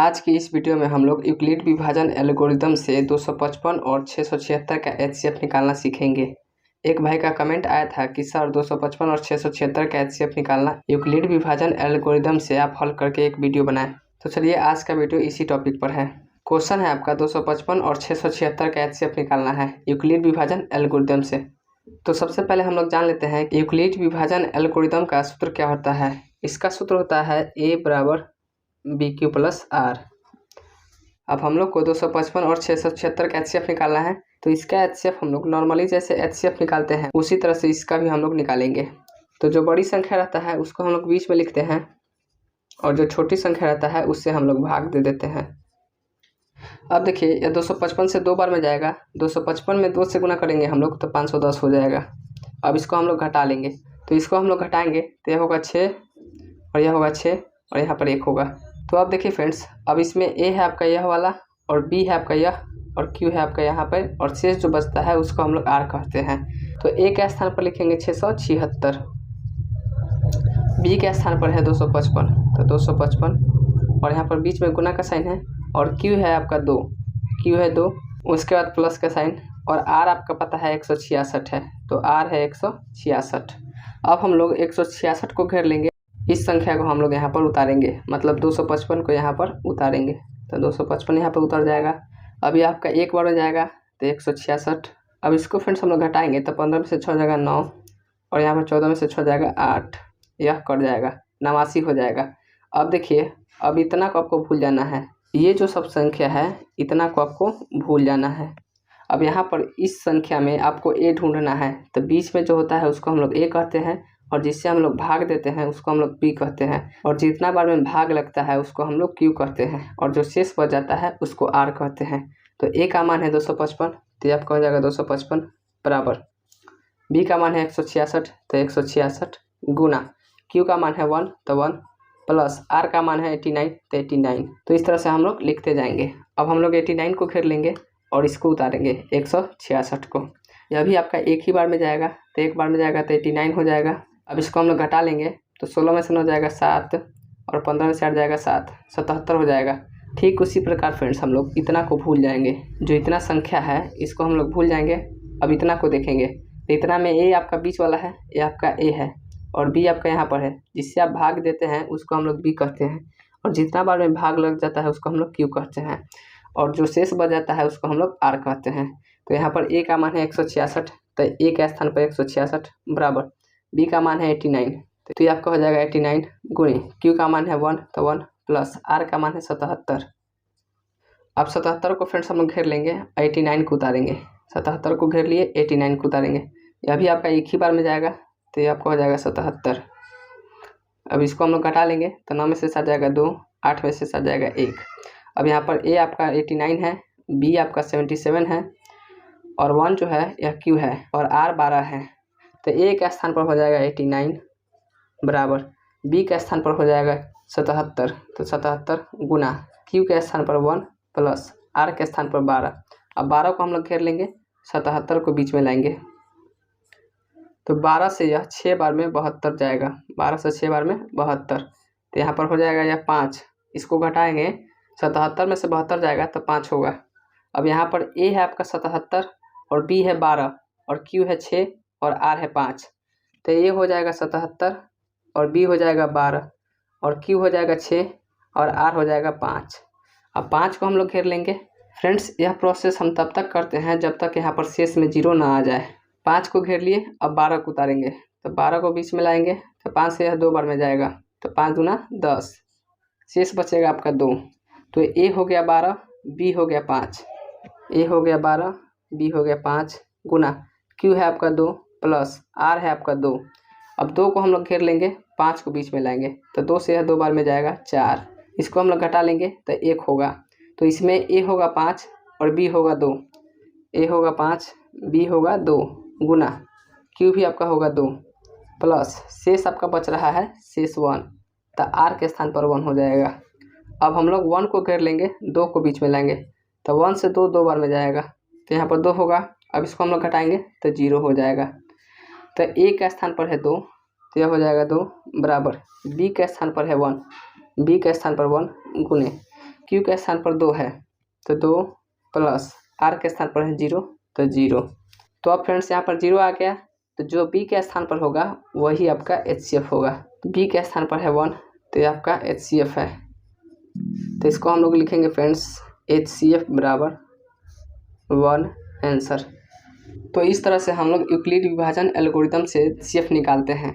आज की इस वीडियो में हम लोग यूक्लिड विभाजन एल्गोरिदम से 255 और 676 का एचसीएफ निकालना सीखेंगे। एक भाई का कमेंट आया था कि सर 255 और 676 का एचसीएफ निकालना यूक्लिड विभाजन एल्गोरिदम से आप हल करके एक वीडियो बनाएं। तो चलिए आज का वीडियो इसी टॉपिक पर है। क्वेश्चन है आपका 255 और 676 का एचसीएफ निकालना है यूक्लिड विभाजन एल्गोरिदम से। तो सबसे पहले हम लोग जान लेते हैं कि यूक्लिड विभाजन एल्गोरिदम का सूत्र क्या होता है। इसका सूत्र होता है ए बराबर बी क्यू प्लस आर। अब हम लोग को 255 और 676 का एचसीएफ निकालना है, तो इसका एचसीएफ हम लोग नॉर्मली जैसे एचसीएफ निकालते हैं उसी तरह से इसका भी हम लोग निकालेंगे। तो जो बड़ी संख्या रहता है उसको हम लोग बीच में लिखते हैं और जो छोटी संख्या रहता है उससे हम लोग भाग दे देते हैं। अब देखिए यह 255 से 2 बार में जाएगा, 255 में 2 से गुना करेंगे हम लोग तो 510 हो जाएगा। अब इसको हम लोग घटा लेंगे, तो इसको हम लोग घटाएंगे तो यह होगा 6 और यह होगा 6 और यहाँ पर 1 होगा। तो अब देखिए फ्रेंड्स, अब इसमें ए है आपका यह वाला और बी है आपका यह और क्यू है आपका यहाँ पर, और शेष जो बचता है उसको हम लोग आर कहते हैं। तो ए के स्थान पर लिखेंगे 676, बी के स्थान पर है 255 तो 255 और यहाँ पर बीच में गुना का साइन है, और क्यू है आपका 2, क्यू है 2, उसके बाद प्लस का साइन, और आर आपका पता है 166 है तो आर है 166। अब हम लोग 166 को घेर लेंगे, इस संख्या को हम लोग यहाँ पर उतारेंगे, मतलब 255 को यहाँ पर उतारेंगे तो 255 यहाँ पर उतर जाएगा। अभी आपका एक बार में जाएगा तो 166। अब इसको फ्रेंड्स हम लोग घटाएंगे तो 15 में से 6 जाएगा 9 और यहाँ पर 14 में से 6 जाएगा 8, यह कट जाएगा 89 हो जाएगा। अब देखिए, अब इतना को आपको भूल जाना है, ये जो सब संख्या है इतना को आपको भूल जाना है। अब यहाँ पर इस संख्या में आपको ए ढूंढना है, तो बीच में जो होता है उसको हम लोग ए कहते हैं और जिससे हम लोग भाग देते हैं उसको हम लोग बी कहते हैं, और जितना बार में भाग लगता है उसको हम लोग क्यू कहते हैं, और जो शेष बच जाता है उसको आर कहते हैं। तो ए का मान है 255 तो ये आपका हो जाएगा 255 बराबर बी का मान है 166 तो 166 गुना क्यू का मान है 1 तो 1 प्लस आर का मान है 89 तो 89। तो इस तरह से हम लोग लिखते जाएंगे। अब हम लोग 89 को घेर लेंगे और इसको उतारेंगे 166 को। यह भी आपका एक ही बार में जाएगा, तो एक बार में जाएगा तो 89 हो जाएगा। अब इसको हम लोग घटा लेंगे तो 16 में से 9 जाएगा 7 और 15 में से 8 जाएगा 7, 77 हो जाएगा। ठीक उसी प्रकार फ्रेंड्स हम लोग इतना को भूल जाएंगे, जो इतना संख्या है इसको हम लोग भूल जाएंगे। अब इतना को देखेंगे तो इतना में ए आपका बीच वाला है, ये आपका ए है और बी आपका यहाँ पर है, जिससे आप भाग देते हैं उसको हम लोग बी कहते हैं, और जितना बार में भाग लग जाता है उसको हम लोग क्यू कहते हैं, और जो शेष बच जाता है उसको हम लोग आर कहते हैं। तो यहाँ पर ए का मान है 166 तो ए के स्थान पर 166 बराबर बी का मान है 89 तो ये आपका हो जाएगा 89 गुणे क्यू का मान है 1 तो 1 प्लस आर का मान है 77। अब 77 को फ्रेंड्स हम लोग घेर लेंगे, 89 को उतारेंगे, 77 को घेर लिए 89 को उतारेंगे। यह भी आपका एक ही बार में जाएगा तो ये आपका हो जाएगा 77। अब इसको हम लोग घटा लेंगे तो 9 में से 7 जाएगा 2, 8 में से 7 जाएगा 1। अब यहाँ पर ए आपका 89 है, बी आपका 77 है और 1 जो है यह क्यू है और आर 12 है। तो ए के स्थान पर हो जाएगा 89 बराबर बी के स्थान पर हो जाएगा 77 तो 77 गुना क्यू के स्थान पर 1 प्लस आर के स्थान पर 12। अब 12 को हम लोग घेर लेंगे, 77 को बीच में लाएंगे तो 12 से यह 6 बार में 72 जाएगा, 12 से 6 बार में 72 तो यहाँ पर हो जाएगा यह 5। इसको घटाएंगे 77 में से 72 जाएगा तो 5 होगा। अब यहाँ पर ए है आपका 77 और बी है 12 और क्यू है 6 और आर है 5, तो ये हो जाएगा 77 और बी हो जाएगा 12 और क्यू हो जाएगा 6 और आर हो जाएगा 5। अब 5 को हम लोग घेर लेंगे। फ्रेंड्स यह प्रोसेस हम तब तक करते हैं जब तक यहाँ पर शेष में 0 ना आ जाए। 5 को घेर लिए, अब 12 को उतारेंगे तो 12 को बीच में लाएंगे तो 5 से यह 2 बार में जाएगा तो 5 दूना 10, शेष बचेगा आपका 2। तो ए हो गया 12, बी हो गया 5, ए हो गया 12, बी हो गया 5 गुना क्यू है आपका 2 प्लस आर है आपका 2। अब 2 को हम लोग घेर लेंगे, 5 को बीच में लाएंगे तो 2 से यह 2 बार में जाएगा 4। इसको हम लोग घटा लेंगे तो 1 होगा। तो इसमें ए होगा 5 और बी होगा 2, ए होगा 5 बी होगा 2 गुना क्यू भी आपका होगा 2 प्लस शेष आपका बच रहा है शेष 1 तो आर के स्थान पर 1 हो जाएगा। अब हम लोग 1 को घेर लेंगे, 2 को बीच में लाएंगे तो 1 से 2 2 बार में जाएगा तो यहाँ पर 2 होगा। अब इसको हम लोग घटाएंगे तो 0 हो जाएगा। तो ए के स्थान पर है 2 तो यह हो जाएगा 2 बराबर बी के स्थान पर है 1, बी के स्थान पर 1 गुने क्यू के स्थान पर 2 है तो 2 प्लस आर के स्थान पर है 0 तो 0। तो अब फ्रेंड्स यहाँ पर 0 आ गया, तो जो बी के स्थान पर होगा वही आपका HCF होगा। बी के स्थान पर है 1 तो ये आपका HCF है। तो इसको हम लोग लिखेंगे फ्रेंड्स HCF बराबर 1 आंसर। तो इस तरह से हम लोग यूक्लिड विभाजन एल्गोरिथम से HCF निकालते हैं।